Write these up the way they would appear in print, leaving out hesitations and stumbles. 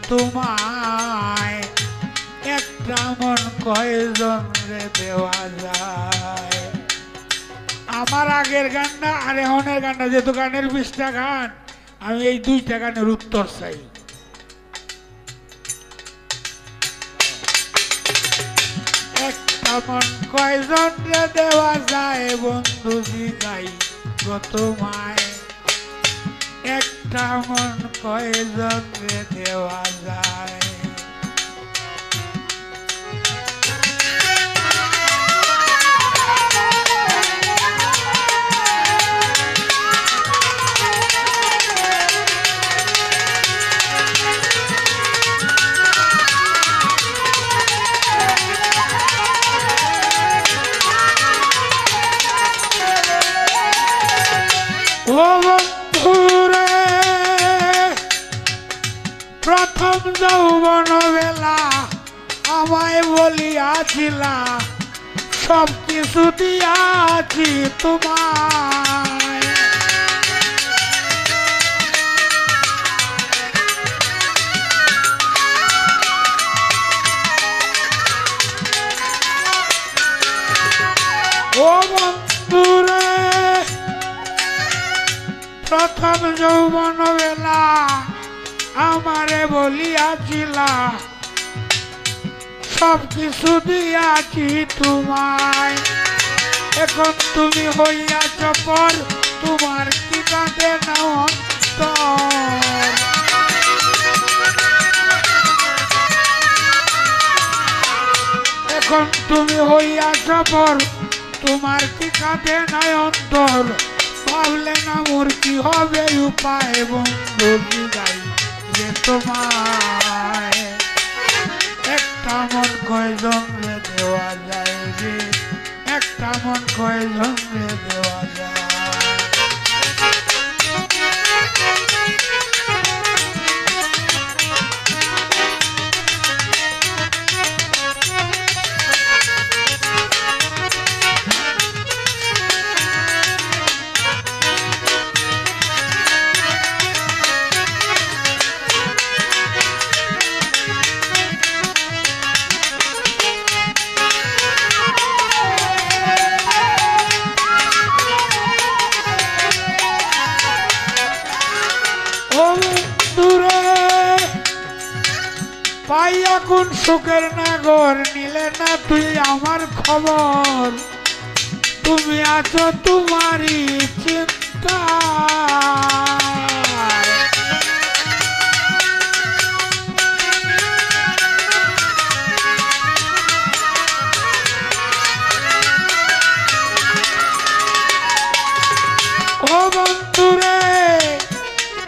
তোমায় একটা মন কয়জন রে দেওয়া যায়। আমার আগের গানটা আর এখনের গানটা, যেহেতু গানের 20টা গান, আমি এই 2টা গানের উত্তর চাই। একটা মন কয়জন রে দেওয়া যায় বন্ধু জিগাই গো তোমায়, একটা মন কয়জন রে দেওয়া যায়। প্রথম যৌবন বেলা আমায় বলিয়াছিলা সব কিছু দিয়াছি তোমায়, ও বন্ধুরে প্রথম যৌবন বেলা আমারে বলিয়াছিলা সব কিছু দিয়াছি তোমায়। এখন তুমি হইয়াছ পর, তোমার কি কাঁদে না অন্তর। এখন তুমি হইয়াছ পর, তোমার কি কাঁদে না অন্তর। ভাবলে না মোর কি হবে উপায় বন্ধু জিগাই যে তোমায়, একটা মন কয়জন রে দেওয়া যায় রে, একটা মন কয়জন রে দেওয়া যায়। পাইয়া কোন সুখের নাগর নিলে না তুই আমার খবর। তুমি আছো তোমারই চিন্তা, ও বন্ধুরে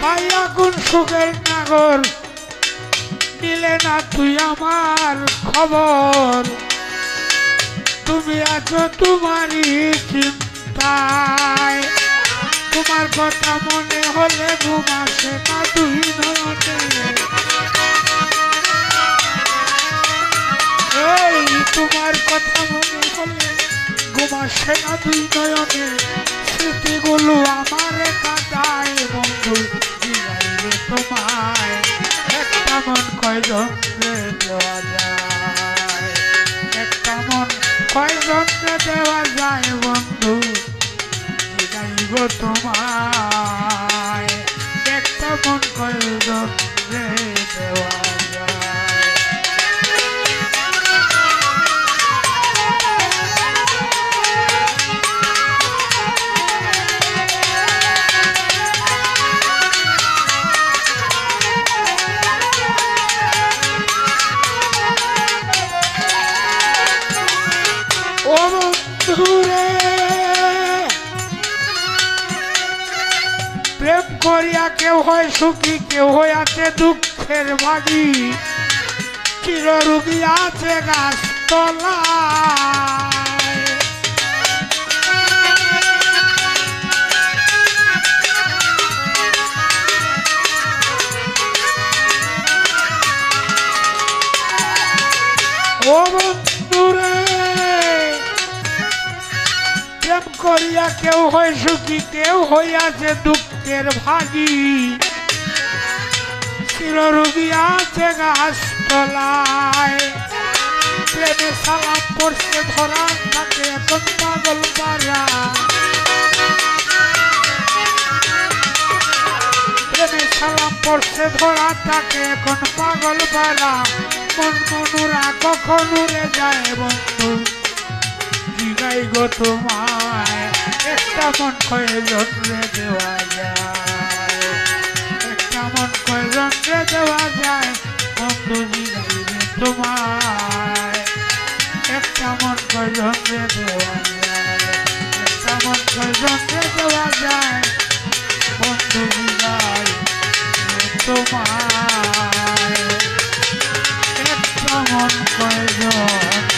পাইয়া কোন সুখের নাগর নিলে না তুই আমার খবর। তুমি আছো তোমারই চিন্তায়, তোমার কথা মনে হলে ঘুম আসে না দুই নয়নে। এই তোমার কথা মনে হলে ঘুম আসে না দুই নয়নে। স্মৃতিগুলো আমার কাঁদায় বন্ধু জিগাইলে তোমায়, একটা মন কয়জন রে দেওয়া যায়, একটা মন কয়জন রে দেওয়া যায় বন্ধু জিগাইব তোমায়, একটা মন কয়জন রে দেওয়া যায়। প্রেম করিয়া কেউ হয় সুখী, কেউ হইয়াছে দুঃখের ভাগী। চিররোগী আছে গাছ তলায়, ও বন্ধুরে প্রেম করিয়া কেউ হয় সুখী, কেউ হইয়াছে দুঃখের ভাগী। চিররোগী আছে গাছতলায় প্রেমে সালাম পড়ছে ধরা থাকে এখন পাগল পারা প্রেমে সালাম পড়ছে ধরা থাকে এখন পাগল পারা মন মনুরা কখন উড়ে যায় বন্ধু জিগাই গো তোমায় একটা মন কয়জন রে দেওয়া যায় একটা মন কয়জন রে দেওয়া যায় বন্ধু জিগাই রে তোমায় একটা মন কয়জন রে দেওয়া যায় একটা মন কয়জন রে দেওয়া যায় বন্ধু জিগাই রে তোমায় একটা মন কয়জন